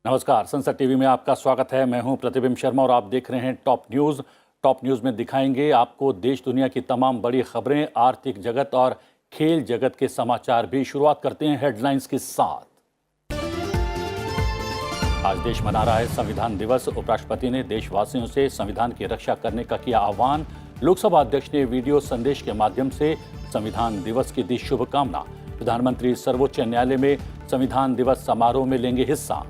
नमस्कार, संसद टीवी में आपका स्वागत है। मैं हूं प्रतिबिंब शर्मा और आप देख रहे हैं टॉप न्यूज़। टॉप न्यूज़ में दिखाएंगे आपको देश दुनिया की तमाम बड़ी खबरें, आर्थिक जगत और खेल जगत के समाचार भी। शुरुआत करते हैं हेडलाइंस के साथ। आज देश मना रहा है संविधान दिवस। उपराष्ट्रपति ने देशवासियों से संविधान की रक्षा करने का किया आह्वान। लोकसभा अध्यक्ष ने वीडियो संदेश के माध्यम से संविधान दिवस की दी शुभकामना। प्रधानमंत्री सर्वोच्च न्यायालय में संविधान दिवस समारोह में लेंगे हिस्सा।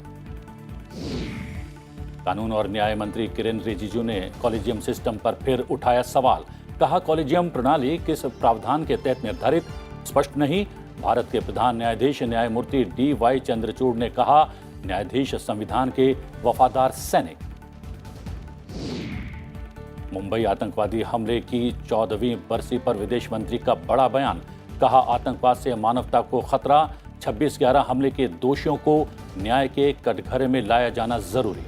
कानून और न्याय मंत्री किरेन रिजिजू ने कॉलेजियम सिस्टम पर फिर उठाया सवाल। कहा, कॉलेजियम प्रणाली किस प्रावधान के तहत निर्धारित, स्पष्ट नहीं। भारत के प्रधान न्यायाधीश न्यायमूर्ति DY चंद्रचूड़ ने कहा, न्यायाधीश संविधान के वफादार सैनिक। मुंबई आतंकवादी हमले की 14वीं बरसी पर विदेश मंत्री का बड़ा बयान। कहा, आतंकवाद से मानवता को खतरा। 26/11 हमले के दोषियों को न्याय के कटघरे में लाया जाना जरूरी।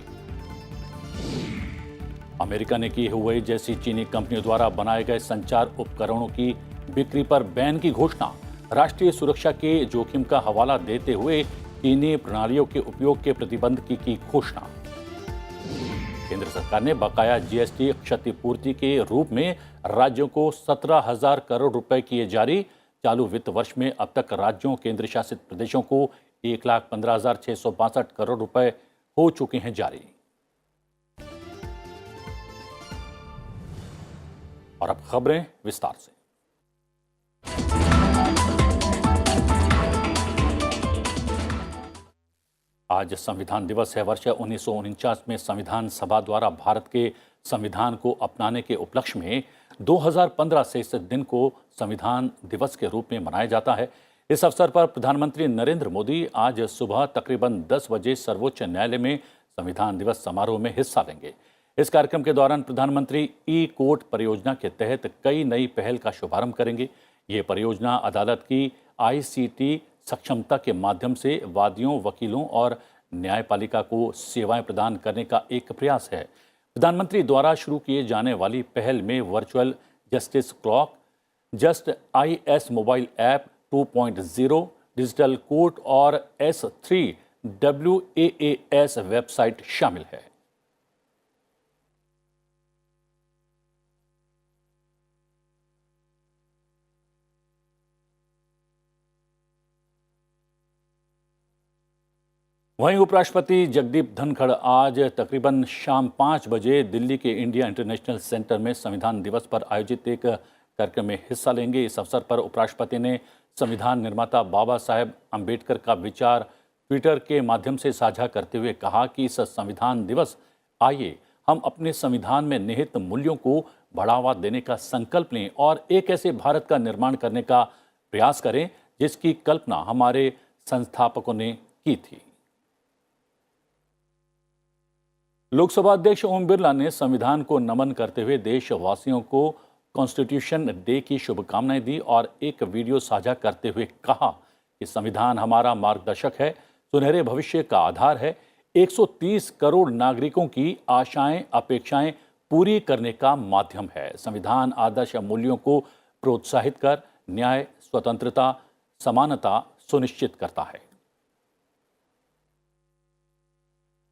अमेरिका ने की हुई जैसी चीनी कंपनियों द्वारा बनाए गए संचार उपकरणों की बिक्री पर बैन की घोषणा। राष्ट्रीय सुरक्षा के जोखिम का हवाला देते हुए चीनी प्रणालियों के उपयोग के प्रतिबंध की घोषणा। केंद्र सरकार ने बकाया GST क्षतिपूर्ति के रूप में राज्यों को 17,000 करोड़ रुपए किए जारी। चालू वित्त वर्ष में अब तक राज्यों केंद्र शासित प्रदेशों को 1,15,662 करोड़ रुपए हो चुके हैं जारी। और अब खबरें विस्तार से। आज संविधान दिवस है। वर्ष 1949 में संविधान सभा द्वारा भारत के संविधान को अपनाने के उपलक्ष्य में 2015 से इस दिन को संविधान दिवस के रूप में मनाया जाता है। इस अवसर पर प्रधानमंत्री नरेंद्र मोदी आज सुबह तकरीबन 10 बजे सर्वोच्च न्यायालय में संविधान दिवस समारोह में हिस्सा लेंगे। इस कार्यक्रम के दौरान प्रधानमंत्री ई-कोर्ट परियोजना के तहत कई नई पहल का शुभारंभ करेंगे। ये परियोजना अदालत की ICT सक्षमता के माध्यम से वादियों, वकीलों और न्यायपालिका को सेवाएं प्रदान करने का एक प्रयास है। प्रधानमंत्री द्वारा शुरू किए जाने वाली पहल में virtual justice clock, just IS mobile app 2.0, digital court और S3 WAAS वेबसाइट शामिल है। वहीं उपराष्ट्रपति जगदीप धनखड़ आज तकरीबन शाम 5 बजे दिल्ली के इंडिया इंटरनेशनल सेंटर में संविधान दिवस पर आयोजित एक कार्यक्रम में हिस्सा लेंगे। इस अवसर पर उपराष्ट्रपति ने संविधान निर्माता बाबा साहेब अम्बेडकर का विचार ट्विटर के माध्यम से साझा करते हुए कहा कि इस संविधान दिवस आइए हम अपने संविधान में निहित मूल्यों को बढ़ावा देने का संकल्प लें और एक ऐसे भारत का निर्माण करने का प्रयास करें जिसकी कल्पना हमारे संस्थापकों ने की थी। लोकसभा अध्यक्ष ओम बिरला ने संविधान को नमन करते हुए देशवासियों को कॉन्स्टिट्यूशन डे की शुभकामनाएं दी और एक वीडियो साझा करते हुए कहा कि संविधान हमारा मार्गदर्शक है, सुनहरे भविष्य का आधार है, 130 करोड़ नागरिकों की आशाएं, अपेक्षाएं पूरी करने का माध्यम है। संविधान आदर्श मूल्यों को प्रोत्साहित कर न्याय, स्वतंत्रता, समानता सुनिश्चित करता है।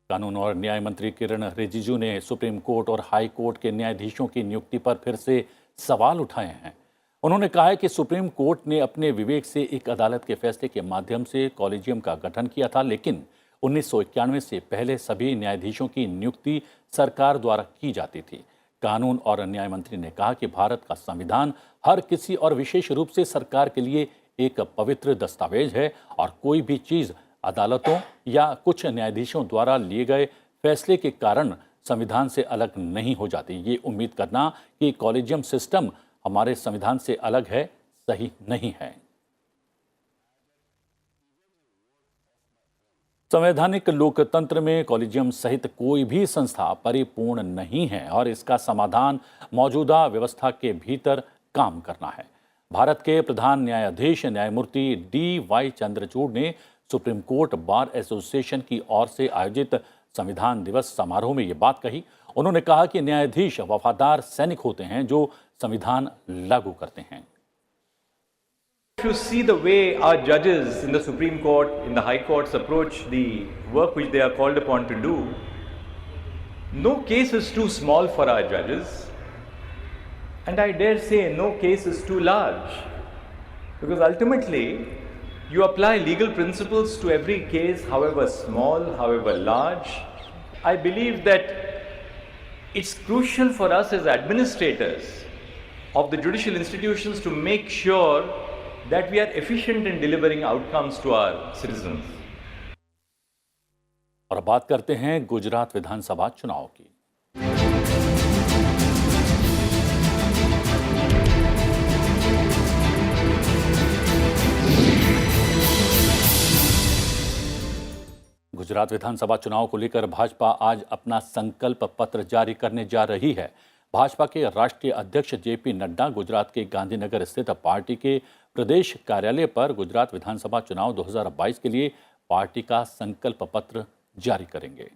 कानून और न्याय मंत्री किरेन रिजिजू ने सुप्रीम कोर्ट और हाई कोर्ट के न्यायाधीशों की नियुक्ति पर फिर से सवाल उठाए हैं। उन्होंने कहा है कि सुप्रीम कोर्ट ने अपने विवेक से एक अदालत के फैसले के माध्यम से कॉलेजियम का गठन किया था, लेकिन 1991 से पहले सभी न्यायाधीशों की नियुक्ति सरकार द्वारा की जाती थी। कानून और न्याय मंत्री ने कहा कि भारत का संविधान हर किसी और विशेष रूप से सरकार के लिए एक पवित्र दस्तावेज है और कोई भी चीज़ अदालतों या कुछ न्यायाधीशों द्वारा लिए गए फैसले के कारण संविधान से अलग नहीं हो जाती। ये उम्मीद करना कि कॉलेजियम सिस्टम हमारे संविधान से अलग है, सही नहीं है। संवैधानिक लोकतंत्र में कॉलेजियम सहित कोई भी संस्था परिपूर्ण नहीं है और इसका समाधान मौजूदा व्यवस्था के भीतर काम करना है। भारत के प्रधान न्यायाधीश न्यायमूर्ति DY चंद्रचूड़ ने सुप्रीम कोर्ट बार एसोसिएशन की ओर से आयोजित संविधान दिवस समारोह में ये बात कही। उन्होंने कहा कि न्यायाधीश वफादार सैनिक होते हैं जो संविधान लागू करते हैं। If you see the way our judges in the Supreme Court, in the High Courts approach the work which they are called upon to do, no case is too small for our judges, and I dare say no case is too large, because ultimately you apply legal principles to every case, however small, however large. I believe that it's crucial for us as administrators of the judicial institutions to make sure that we are efficient in delivering outcomes to our citizens. और अब बात करते हैं गुजरात विधानसभा चुनाव की। गुजरात विधानसभा चुनाव को लेकर भाजपा आज अपना संकल्प पत्र जारी करने जा रही है। भाजपा के राष्ट्रीय अध्यक्ष जेपी नड्डा गुजरात के गांधीनगर स्थित पार्टी के प्रदेश कार्यालय पर गुजरात विधानसभा चुनाव 2022 के लिए पार्टी का संकल्प पत्र जारी करेंगे।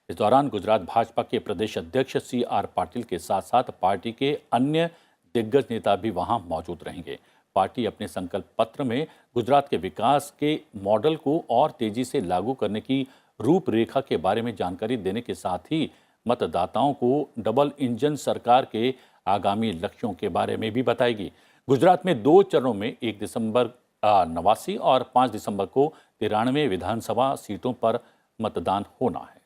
इस दौरान गुजरात भाजपा के प्रदेश अध्यक्ष CR पाटिल के साथ साथ पार्टी के अन्य दिग्गज नेता भी वहां मौजूद रहेंगे। पार्टी अपने संकल्प पत्र में गुजरात के विकास के मॉडल को और तेजी से लागू करने की रूपरेखा के बारे में जानकारी देने के साथ ही मतदाताओं को डबल इंजन सरकार के आगामी लक्ष्यों के बारे में भी बताएगी। गुजरात में 2 चरणों में 1 दिसंबर 89 और 5 दिसंबर को 93 विधानसभा सीटों पर मतदान होना है।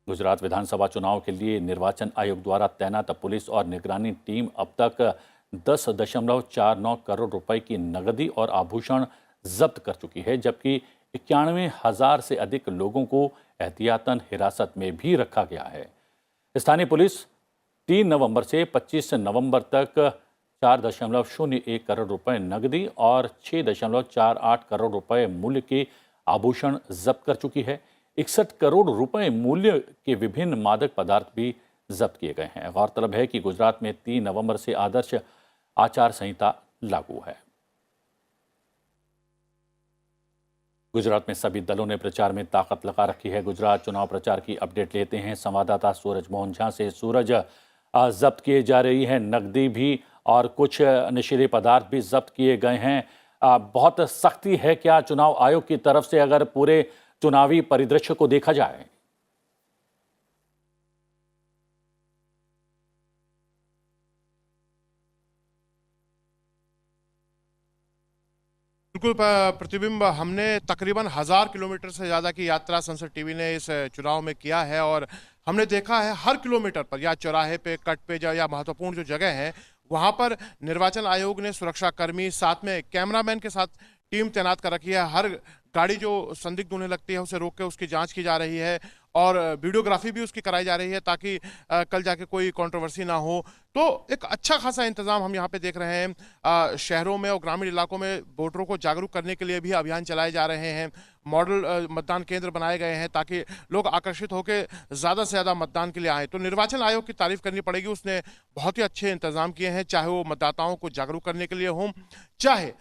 गुजरात विधानसभा चुनाव के लिए निर्वाचन आयोग द्वारा तैनात पुलिस और निगरानी टीम अब तक 10.49 करोड़ रुपए की नकदी और आभूषण जब्त कर चुकी है, जबकि 91,000 से अधिक लोगों को एहतियातन हिरासत में भी रखा गया है। स्थानीय पुलिस 3 नवंबर से 25 नवंबर तक 4.01 करोड़ रुपए नकदी और 6.48 करोड़ रुपए मूल्य के आभूषण जब्त कर चुकी है। 61 करोड़ रुपए मूल्य के विभिन्न मादक पदार्थ भी जब्त किए गए हैं। गौरतलब है कि गुजरात में 3 नवंबर से आदर्श आचार संहिता लागू है। गुजरात में सभी दलों ने प्रचार में ताकत लगा रखी है। गुजरात चुनाव प्रचार की अपडेट लेते हैं संवाददाता सूरज मोहन झा से। सूरज, जब्त किए जा रही है नकदी भी और कुछ नशीले पदार्थ भी जब्त किए गए हैं। बहुत सख्ती है क्या चुनाव आयोग की तरफ से अगर पूरे चुनावी परिदृश्य को देखा जाए? बिल्कुल प्रतिबिंब, हमने तकरीबन 1000 किलोमीटर से ज़्यादा की यात्रा संसद टीवी ने इस चुनाव में किया है और हमने देखा है हर किलोमीटर पर या चौराहे पे, कट पे या महत्वपूर्ण जो जगह है वहाँ पर निर्वाचन आयोग ने सुरक्षाकर्मी साथ में कैमरामैन के साथ टीम तैनात कर रखी है। हर गाड़ी जो संदिग्ध होने लगती है उसे रोक के उसकी जांच की जा रही है और वीडियोग्राफी भी उसकी कराई जा रही है ताकि कल जाके कोई कंट्रोवर्सी ना हो। तो एक अच्छा खासा इंतजाम हम यहाँ पे देख रहे हैं। शहरों में और ग्रामीण इलाकों में वोटरों को जागरूक करने के लिए भी अभियान चलाए जा रहे हैं। मॉडल मतदान केंद्र बनाए गए हैं ताकि लोग आकर्षित होकर ज़्यादा से ज़्यादा मतदान के लिए आए। तो निर्वाचन आयोग की तारीफ करनी पड़ेगी, उसने बहुत ही अच्छे इंतजाम किए हैं, चाहे वो मतदाताओं को जागरूक करने के लिए हों, चाहे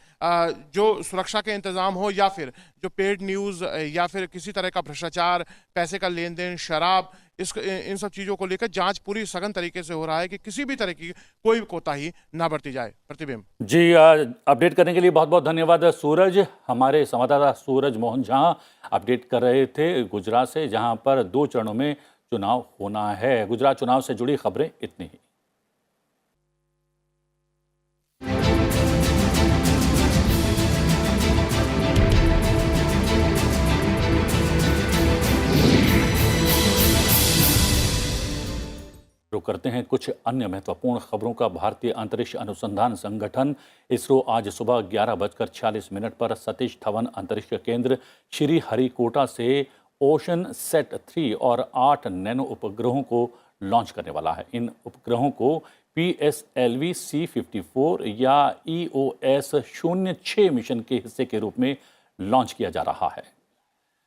जो सुरक्षा के इंतजाम हो या फिर जो पेड न्यूज़ या फिर किसी तरह का भ्रष्टाचार, पैसे का लेन देन, शराब, इन सब चीज़ों को लेकर जांच पूरी सघन तरीके से हो रहा है कि किसी भी तरह की कोई कोताही ना बरती जाए। प्रतिबिंब जी, अपडेट करने के लिए बहुत बहुत धन्यवाद सूरज। हमारे संवाददाता सूरज मोहन झा अपडेट कर रहे थे गुजरात से, जहां पर 2 चरणों में चुनाव होना है। गुजरात चुनाव से जुड़ी खबरें इतनी ही। शुरू करते हैं कुछ अन्य महत्वपूर्ण खबरों का। भारतीय अंतरिक्ष अनुसंधान संगठन इसरो आज सुबह 11:46 पर सतीश धवन अंतरिक्ष केंद्र श्री हरिकोटा से ओशन सेट 3 और 8 नैनो उपग्रहों को लॉन्च करने वाला है। इन उपग्रहों को PSLV C54 या EOS 06 मिशन के हिस्से के रूप में लॉन्च किया जा रहा है।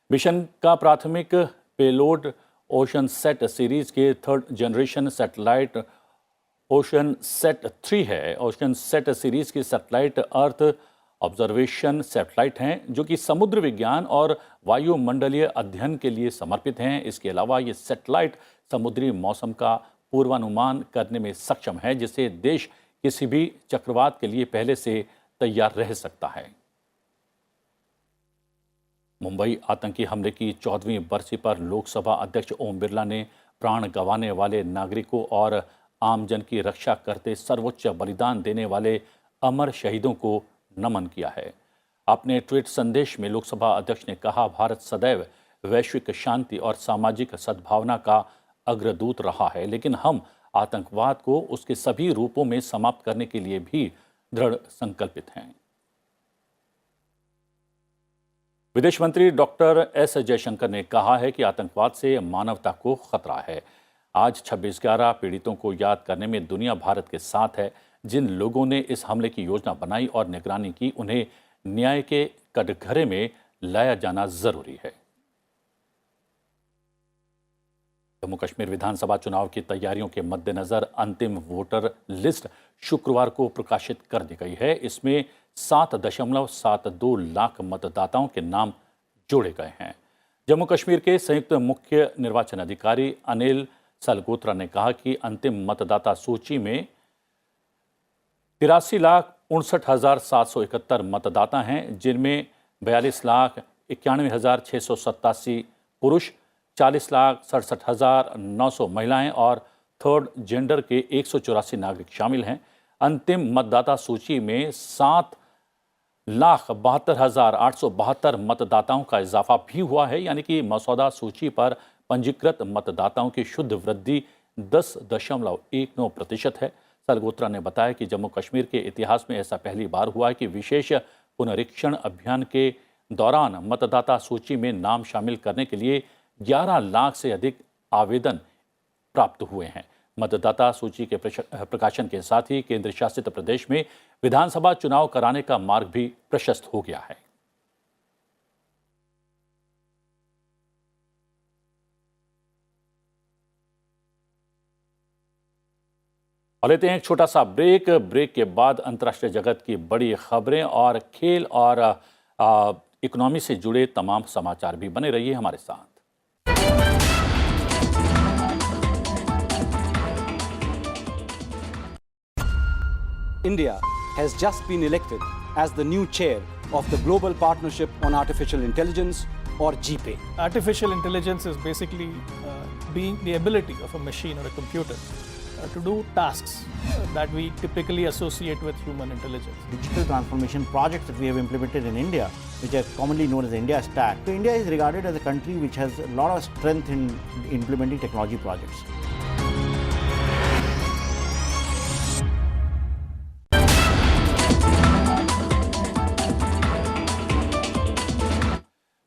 मिशन का प्राथमिक पेलोड ओशन सेट सीरीज के 3rd generation satellite ocean set 3 है। ओशन सेट सीरीज की सैटेलाइट अर्थ ऑब्जर्वेशन सैटेलाइट हैं जो कि समुद्र विज्ञान और वायुमंडलीय अध्ययन के लिए समर्पित हैं। इसके अलावा ये सैटेलाइट समुद्री मौसम का पूर्वानुमान करने में सक्षम है, जिससे देश किसी भी चक्रवात के लिए पहले से तैयार रह सकता है। मुंबई आतंकी हमले की 14वीं बरसी पर लोकसभा अध्यक्ष ओम बिरला ने प्राण गंवाने वाले नागरिकों और आमजन की रक्षा करते सर्वोच्च बलिदान देने वाले अमर शहीदों को नमन किया है। अपने ट्वीट संदेश में लोकसभा अध्यक्ष ने कहा, भारत सदैव वैश्विक शांति और सामाजिक सद्भावना का अग्रदूत रहा है, लेकिन हम आतंकवाद को उसके सभी रूपों में समाप्त करने के लिए भी दृढ़ संकल्पित हैं। विदेश मंत्री डॉक्टर एस जयशंकर ने कहा है कि आतंकवाद से मानवता को खतरा है। आज 26/11 पीड़ितों को याद करने में दुनिया भारत के साथ है। जिन लोगों ने इस हमले की योजना बनाई और निगरानी की, उन्हें न्याय के कटघरे में लाया जाना जरूरी है। जम्मू कश्मीर विधानसभा चुनाव की तैयारियों के मद्देनजर अंतिम वोटर लिस्ट शुक्रवार को प्रकाशित कर दी गई है। इसमें 7.72 लाख मतदाताओं के नाम जोड़े गए हैं। जम्मू कश्मीर के संयुक्त मुख्य निर्वाचन अधिकारी अनिल सलगोत्रा ने कहा कि अंतिम मतदाता सूची में 83,59,771 मतदाता हैं, जिनमें 42,91,687 पुरुष, 40,67,900 महिलाएं और थर्ड जेंडर के 184 नागरिक शामिल हैं। अंतिम मतदाता सूची में 7,72,872 मतदाताओं का इजाफा भी हुआ है, यानी कि मसौदा सूची पर पंजीकृत मतदाताओं की शुद्ध वृद्धि 10.19% है। सलगोत्रा ने बताया कि जम्मू कश्मीर के इतिहास में ऐसा पहली बार हुआ है कि विशेष पुनरीक्षण अभियान के दौरान मतदाता सूची में नाम शामिल करने के लिए 11 लाख से अधिक आवेदन प्राप्त हुए हैं। मतदाता सूची के प्रकाशन के साथ ही केंद्र शासित प्रदेश में विधानसभा चुनाव कराने का मार्ग भी प्रशस्त हो गया है। और लेते हैं एक छोटा सा ब्रेक के बाद अंतर्राष्ट्रीय जगत की बड़ी खबरें और खेल और इकोनॉमी से जुड़े तमाम समाचार भी। बने रहिए हमारे साथ। India has just been elected as the new chair of the Global Partnership on Artificial Intelligence, or GPAI. Artificial intelligence is basically being the ability of a machine or a computer to do tasks that we typically associate with human intelligence. Digital transformation projects that we have implemented in India, which are commonly known as India Stack. So India is regarded as a country which has a lot of strength in implementing technology projects.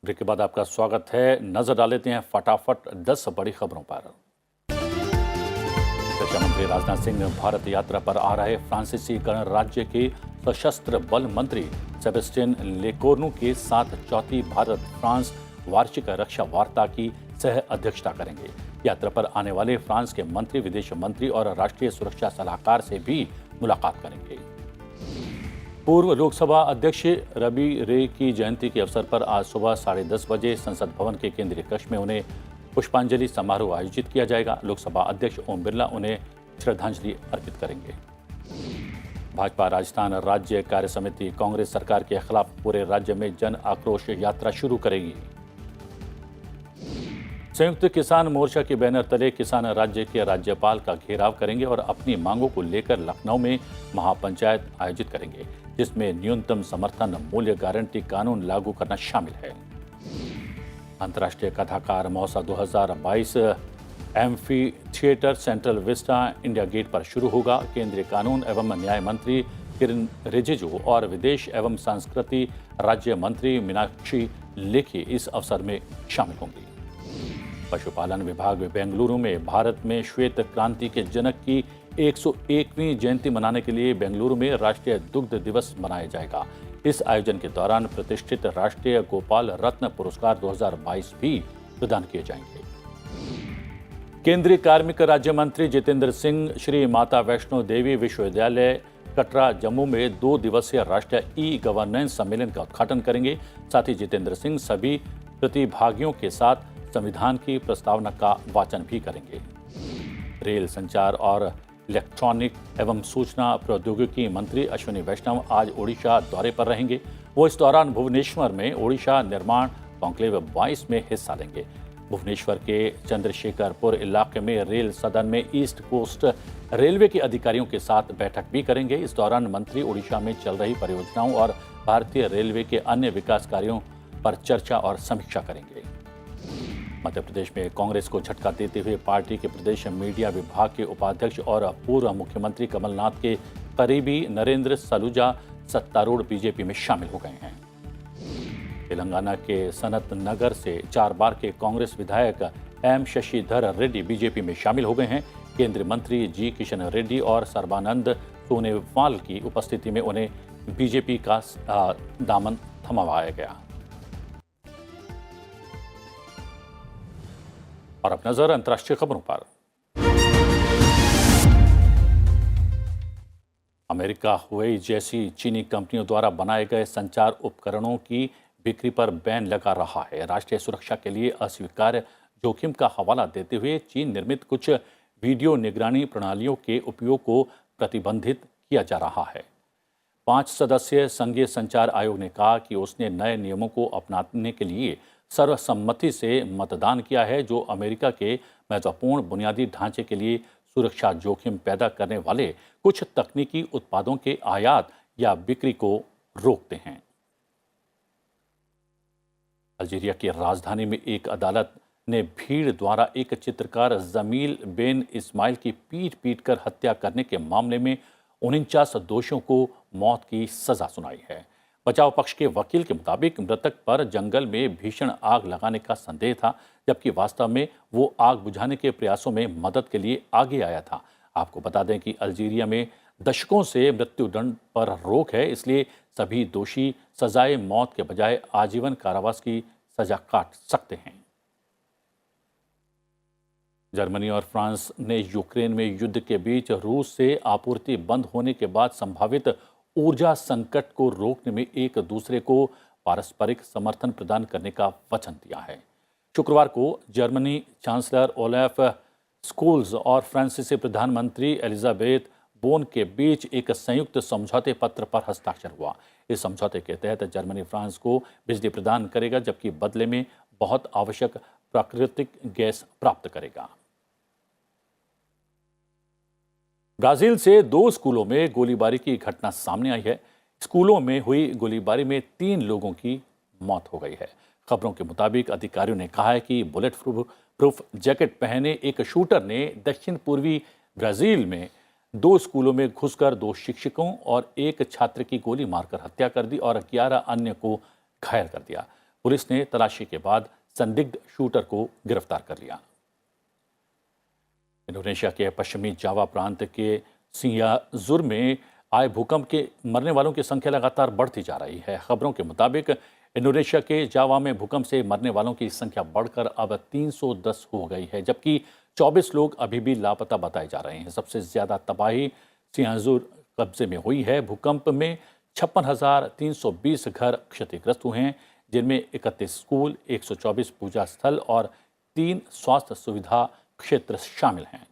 Break के बाद आपका स्वागत है। नजर डाल लेते हैं फटाफट 10 बड़ी खबरों पर। रक्षा मंत्री राजनाथ सिंह भारत यात्रा पर आ रहे फ्रांसीसी गणराज्य के सशस्त्र बल मंत्री सेबेस्टियन लेकोर्नू के साथ चौथी भारत फ्रांस वार्षिक रक्षा वार्ता की सह अध्यक्षता करेंगे। यात्रा पर आने वाले फ्रांस के मंत्री विदेश मंत्री और राष्ट्रीय सुरक्षा सलाहकार से भी मुलाकात करेंगे। पूर्व लोकसभा अध्यक्ष रवि रे की जयंती के अवसर पर आज सुबह 10:30 बजे संसद भवन के केंद्रीय कक्ष में उन्हें पुष्पांजलि समारोह आयोजित किया जाएगा। लोकसभा अध्यक्ष ओम बिरला उन्हें श्रद्धांजलि अर्पित करेंगे। भाजपा राजस्थान राज्य कार्य समिति कांग्रेस सरकार के खिलाफ पूरे राज्य में जन आक्रोश यात्रा शुरू करेगी। संयुक्त किसान मोर्चा के बैनर तले किसान राज्य के राज्यपाल का घेराव करेंगे और अपनी मांगों को लेकर लखनऊ में महापंचायत आयोजित करेंगे, जिसमें न्यूनतम समर्थन मूल्य गारंटी कानून लागू करना शामिल है। अंतर्राष्ट्रीय कथाकार महोत्सव 2022 amphitheatre central vista India gate पर शुरू होगा। केंद्रीय कानून एवं न्याय मंत्री किरण रिजिजू और विदेश एवं संस्कृति राज्य मंत्री मीनाक्षी लेखी इस अवसर में शामिल होंगी। पशुपालन विभाग बेंगलुरु में भारत में श्वेत क्रांति के जनक की 101वीं जयंती मनाने के लिए बेंगलुरु में राष्ट्रीय दुग्ध दिवस मनाया जाएगा। इस आयोजन के दौरान प्रतिष्ठित राष्ट्रीय गोपाल रत्न पुरस्कार 2022 भी प्रदान किए जाएंगे। केंद्रीय कार्मिक राज्य मंत्री जितेंद्र सिंह श्री माता वैष्णो देवी विश्वविद्यालय कटरा जम्मू में 2 दिवसीय राष्ट्रीय ई गवर्नेंस सम्मेलन का उद्घाटन करेंगे। साथ ही जितेंद्र सिंह सभी प्रतिभागियों के साथ संविधान की प्रस्तावना का वाचन भी करेंगे। रेल संचार और इलेक्ट्रॉनिक एवं सूचना प्रौद्योगिकी मंत्री अश्विनी वैष्णव आज ओडिशा दौरे पर रहेंगे। वो इस दौरान भुवनेश्वर में ओडिशा निर्माण कॉन्क्लेव 22 में हिस्सा लेंगे। भुवनेश्वर के चंद्रशेखरपुर इलाके में रेल सदन में ईस्ट कोस्ट रेलवे के अधिकारियों के साथ बैठक भी करेंगे। इस दौरान मंत्री ओडिशा में चल रही परियोजनाओं और भारतीय रेलवे के अन्य विकास कार्यों पर चर्चा और समीक्षा करेंगे। मध्य प्रदेश में कांग्रेस को झटका देते हुए पार्टी के प्रदेश मीडिया विभाग के उपाध्यक्ष और पूर्व मुख्यमंत्री कमलनाथ के करीबी नरेंद्र सलूजा सत्तारूढ़ बीजेपी में शामिल हो गए हैं। तेलंगाना के सनत नगर से 4 बार के कांग्रेस विधायक एम शशिधर रेड्डी बीजेपी में शामिल हो गए हैं। केंद्रीय मंत्री जी किशन रेड्डी और सर्बानंद सोनेवाल की उपस्थिति में उन्हें बीजेपी का दामन थमवाया गया। और अब नजर अंतर्राष्ट्रीय खबरों पर। अमेरिका हुवेई जैसी चीनी कंपनियों द्वारा बनाए गए संचार उपकरणों की बिक्री पर बैन लगा रहा है। राष्ट्रीय सुरक्षा के लिए अस्वीकार्य जोखिम का हवाला देते हुए चीन निर्मित कुछ वीडियो निगरानी प्रणालियों के उपयोग को प्रतिबंधित किया जा रहा है। 5 सदस्यीय संघीय संचार आयोग ने कहा कि उसने नए नियमों को अपनाने के लिए सर्वसम्मति से मतदान किया है, जो अमेरिका के महत्वपूर्ण बुनियादी ढांचे के लिए सुरक्षा जोखिम पैदा करने वाले कुछ तकनीकी उत्पादों के आयात या बिक्री को रोकते हैं। अल्जीरिया की राजधानी में एक अदालत ने भीड़ द्वारा एक चित्रकार जमील बेन इस्माइल की पीट कर हत्या करने के मामले में 49 दोषियों को मौत की सजा सुनाई है। बचाव पक्ष के वकील के मुताबिक मृतक पर जंगल में भीषण आग लगाने का संदेह था, जबकि वास्तव में वो आग बुझाने के प्रयासों में मदद के लिए आगे आया था। आपको बता दें कि अल्जीरिया में दशकों से मृत्युदंड पर रोक है, इसलिए सभी दोषी सजाए मौत के बजाय आजीवन कारावास की सजा काट सकते हैं। जर्मनी और फ्रांस ने यूक्रेन में युद्ध के बीच रूस से आपूर्ति बंद होने के बाद संभावित ऊर्जा संकट को रोकने में एक दूसरे को पारस्परिक समर्थन प्रदान करने का वचन दिया है। शुक्रवार को जर्मनी चांसलर ओलेफ स्कोल्स और फ्रांसीसी प्रधानमंत्री एलिजाबेथ बोन के बीच एक संयुक्त समझौते पत्र पर हस्ताक्षर हुआ। इस समझौते के तहत जर्मनी फ्रांस को बिजली प्रदान करेगा, जबकि बदले में बहुत आवश्यक प्राकृतिक गैस प्राप्त करेगा। ब्राजील से 2 स्कूलों में गोलीबारी की घटना सामने आई है। स्कूलों में हुई गोलीबारी में 3 लोगों की मौत हो गई है। खबरों के मुताबिक अधिकारियों ने कहा है कि बुलेट प्रूफ जैकेट पहने एक शूटर ने दक्षिण पूर्वी ब्राजील में 2 स्कूलों में घुसकर 2 शिक्षकों और 1 छात्र की गोली मारकर हत्या कर दी और 11 अन्य को घायल कर दिया। पुलिस ने तलाशी के बाद संदिग्ध शूटर को गिरफ्तार कर लिया। इंडोनेशिया के पश्चिमी जावा प्रांत के सिंगाजुर में आए भूकंप के मरने वालों की संख्या लगातार बढ़ती जा रही है। खबरों के मुताबिक इंडोनेशिया के जावा में भूकंप से मरने वालों की संख्या बढ़कर अब 310 हो गई है, जबकि 24 लोग अभी भी लापता बताए जा रहे हैं। सबसे ज्यादा तबाही सिंगाजुर कब्जे में हुई है। भूकंप में 56,320 घर क्षतिग्रस्त हुए हैं, जिनमें 31 स्कूल, 124 पूजा स्थल और 3 स्वास्थ्य सुविधा क्षेत्र शामिल हैं।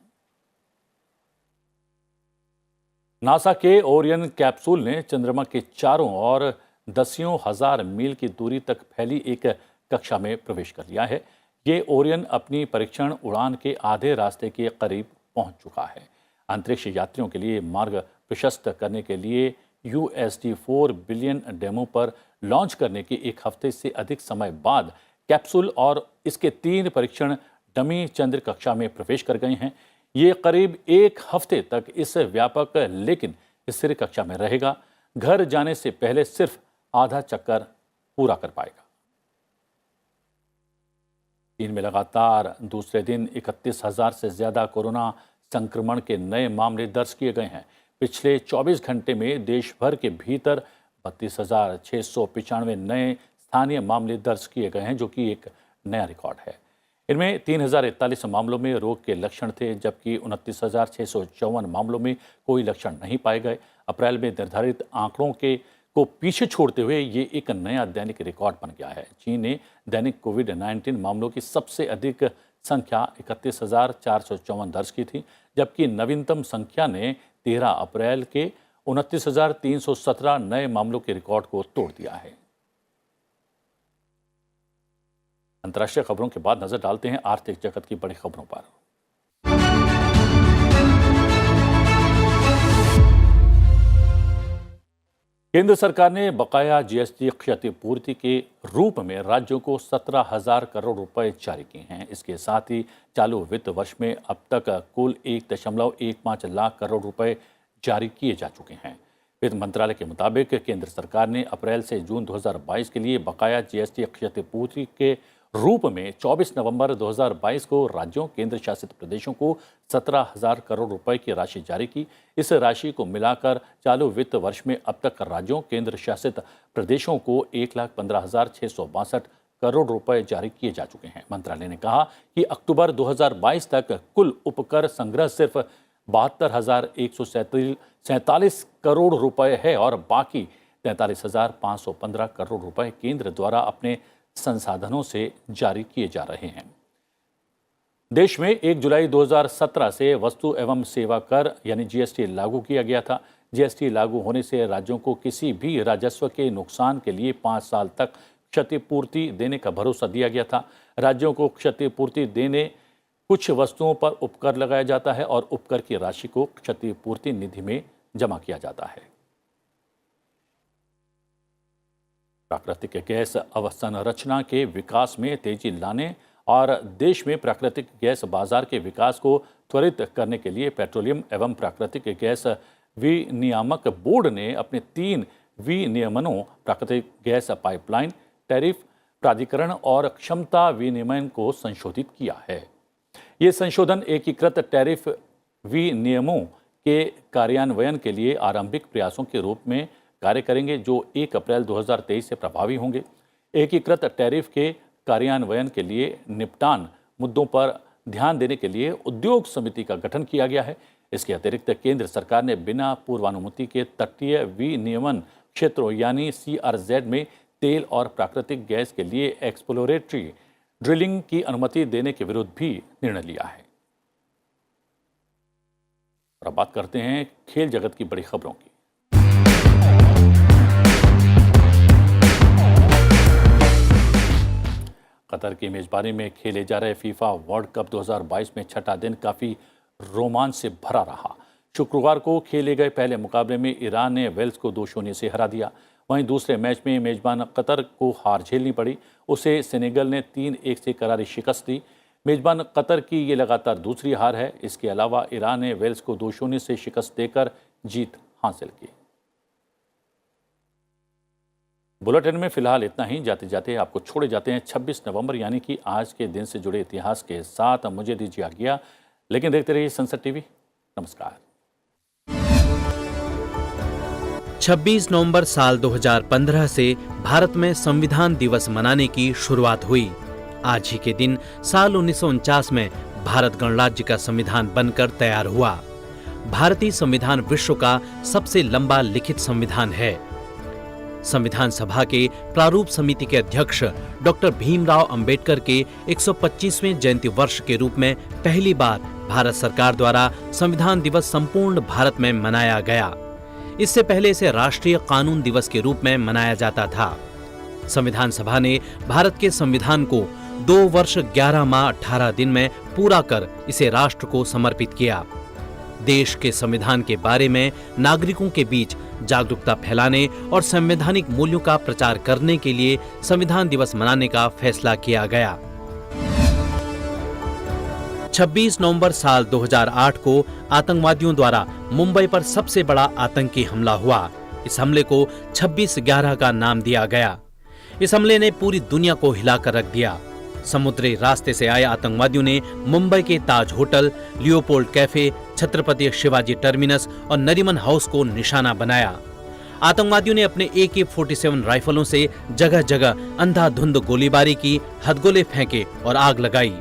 नासा के ओरियन कैप्सूल ने चंद्रमा के चारों ओर दसियों हजार मील की दूरी तक फैली एक कक्षा में प्रवेश कर लिया है। ये ओरियन अपनी परीक्षण उड़ान के आधे रास्ते के करीब पहुंच चुका है। अंतरिक्ष यात्रियों के लिए मार्ग प्रशस्त करने के लिए $4 बिलियन डेमो पर लॉन्च करने के 1 हफ्ते से अधिक समय बाद कैप्सूल और इसके 3 परीक्षण डमी चंद्र कक्षा में प्रवेश कर गए हैं। ये करीब 1 हफ्ते तक इस व्यापक लेकिन स्थिर कक्षा में रहेगा। घर जाने से पहले सिर्फ आधा चक्कर पूरा कर पाएगा। चीन में लगातार दूसरे दिन 31,000 से ज्यादा कोरोना संक्रमण के नए मामले दर्ज किए गए हैं। पिछले 24 घंटे में देश भर के भीतर 32,695 नए स्थानीय मामले दर्ज किए गए हैं, जो कि एक नया रिकॉर्ड है। इनमें 3,041 मामलों में रोग के लक्षण थे, जबकि 29,654 मामलों में कोई लक्षण नहीं पाए गए। अप्रैल में निर्धारित आंकड़ों को पीछे छोड़ते हुए ये एक नया दैनिक रिकॉर्ड बन गया है। चीन ने दैनिक कोविड-19 मामलों की सबसे अधिक संख्या 31,454 दर्ज की थी, जबकि नवीनतम संख्या ने 13 अप्रैल के 29,317 नए मामलों के रिकॉर्ड को तोड़ दिया है। अंतर्राष्ट्रीय खबरों के बाद नजर डालते हैं आर्थिक जगत की बड़ी खबरों पर। केंद्र सरकार ने बकाया जीएसटी क्षतिपूर्ति के रूप में राज्यों को 17,000 करोड़ रुपए जारी किए हैं। इसके साथ ही चालू वित्त वर्ष में अब तक कुल 1.15 लाख करोड़ रुपए जारी किए जा चुके हैं। वित्त मंत्रालय के मुताबिक केंद्र सरकार ने अप्रैल से जून 2022 के लिए बकाया जीएसटी क्षतिपूर्ति के रूप में 24 नवंबर 2022 को राज्यों केंद्र शासित प्रदेशों को 17,000 करोड़ रुपए की राशि जारी की। इस राशि को मिलाकर चालू वित्त वर्ष में अब तक राज्यों केंद्र शासित प्रदेशों को 1,15,662 करोड़ रुपए जारी किए जा चुके हैं। मंत्रालय ने कहा कि अक्टूबर 2022 तक कुल उपकर संग्रह सिर्फ 72,147 करोड़ रुपए है और बाकी 43,515 करोड़ रुपए केंद्र द्वारा अपने संसाधनों से जारी किए जा रहे हैं। देश में 1 जुलाई 2017 से वस्तु एवं सेवा कर यानी जीएसटी लागू किया गया था। जीएसटी लागू होने से राज्यों को किसी भी राजस्व के नुकसान के लिए 5 साल तक क्षतिपूर्ति देने का भरोसा दिया गया था। राज्यों को क्षतिपूर्ति देने कुछ वस्तुओं पर उपकर लगाया जाता है और उपकर की राशि को क्षतिपूर्ति निधि में जमा किया जाता है। प्राकृतिक गैस अवसंरचना के विकास में तेजी लाने और देश में प्राकृतिक गैस बाजार के विकास को त्वरित करने के लिए पेट्रोलियम एवं प्राकृतिक गैस विनियामक बोर्ड ने अपने 3 विनियमनों प्राकृतिक गैस पाइपलाइन, टैरिफ प्राधिकरण और क्षमता विनियमन को संशोधित किया है। ये संशोधन एकीकृत टैरिफ विनियमों के कार्यान्वयन के लिए आरंभिक प्रयासों के रूप में कार्य करेंगे, जो 1 अप्रैल 2023 से प्रभावी होंगे। एकीकृत टैरिफ के कार्यान्वयन के लिए निपटान मुद्दों पर ध्यान देने के लिए उद्योग समिति का गठन किया गया है। इसके अतिरिक्त केंद्र सरकार ने बिना पूर्वानुमति के तटीय विनियमन क्षेत्रों यानी CRZ में तेल और प्राकृतिक गैस के लिए एक्सप्लोरेटरी ड्रिलिंग की अनुमति देने के विरुद्ध भी निर्णय लिया है। और अब बात करते हैं खेल जगत की बड़ी खबरों की। कतर की मेजबानी में खेले जा रहे फीफा वर्ल्ड कप 2022 में छठा दिन काफी रोमांच से भरा रहा। शुक्रवार को खेले गए पहले मुकाबले में ईरान ने वेल्स को 2-0 से हरा दिया। वहीं दूसरे मैच में मेजबान कतर को हार झेलनी पड़ी। उसे सेनेगल ने 3-1 से करारी शिकस्त दी। मेजबान कतर की ये लगातार दूसरी हार है। इसके अलावा ईरान ने वेल्स को 2-0 से शिकस्त देकर जीत हासिल की। बुलेटिन में फिलहाल इतना ही। जाते जाते आपको छोड़े जाते हैं 26 नवंबर यानी कि आज के दिन से जुड़े इतिहास के साथ। मुझे दीजिए आज्ञा, लेकिन देखते रहिए संसद टीवी। नमस्कार। 26 नवंबर साल 2015 से भारत में संविधान दिवस मनाने की शुरुआत हुई। आज ही के दिन साल 1949 में भारत गणराज्य का संविधान बनकर तैयार हुआ। भारतीय संविधान विश्व का सबसे लंबा लिखित संविधान है। संविधान सभा के प्रारूप समिति के अध्यक्ष डॉक्टर भीमराव अंबेडकर के 125वें जयंती वर्ष के रूप में पहली बार भारत सरकार द्वारा संविधान दिवस संपूर्ण भारत में मनाया गया। इससे पहले इसे राष्ट्रीय कानून दिवस के रूप में मनाया जाता था। संविधान सभा ने भारत के संविधान को 2 वर्ष 11 माह 18 दिन में पूरा कर इसे राष्ट्र को समर्पित किया। देश के संविधान के बारे में नागरिकों के बीच जागरूकता फैलाने और संवैधानिक मूल्यों का प्रचार करने के लिए संविधान दिवस मनाने का फैसला किया गया। 26 नवंबर साल 2008 को आतंकवादियों द्वारा मुंबई पर सबसे बड़ा आतंकी हमला हुआ। इस हमले को 26/11 का नाम दिया गया। इस हमले ने पूरी दुनिया को हिलाकर रख दिया। समुद्री रास्ते से आए आतंकवादियों ने मुंबई के Taj hotel, Leopold cafe, Chhatrapati Shivaji terminus और नरीमन हाउस को निशाना बनाया। आतंकवादियों ने अपने AK-47 राइफलों से जगह जगह अंधाधुंध गोलीबारी की, हथगोले फेंके और आग लगाई।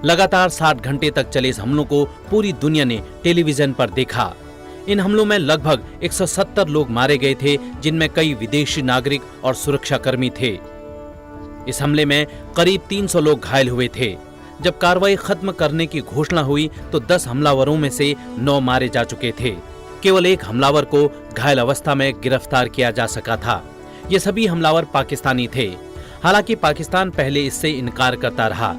लगातार 60 घंटे तक चले इस हमलों को पूरी दुनिया ने टेलीविजन पर देखा। इन हमलों में लगभग 170 लोग मारे गए थे, जिनमें कई विदेशी नागरिक और सुरक्षाकर्मी थे। इस हमले में करीब 300 लोग घायल हुए थे, जब कार्रवाई खत्म करने की घोषणा हुई तो 10 हमलावरों में से 9 मारे जा चुके थे। केवल एक हमलावर को घायल अवस्था में गिरफ्तार किया जा सका था। ये सभी हमलावर पाकिस्तानी थे। हालांकि पाकिस्तान पहले इससे इनकार करता रहा,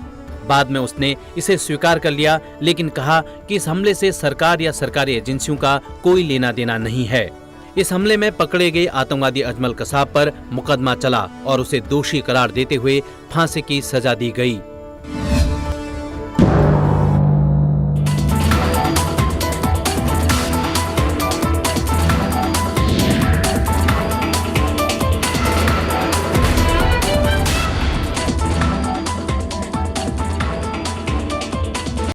बाद में उसने इसे स्वीकार कर लिया, लेकिन कहा कि इस हमले से सरकार या सरकारी एजेंसियों का कोई लेना देना नहीं है। इस हमले में पकड़े गए आतंकवादी अजमल कसाब पर मुकदमा चला और उसे दोषी करार देते हुए फांसी की सजा दी गई।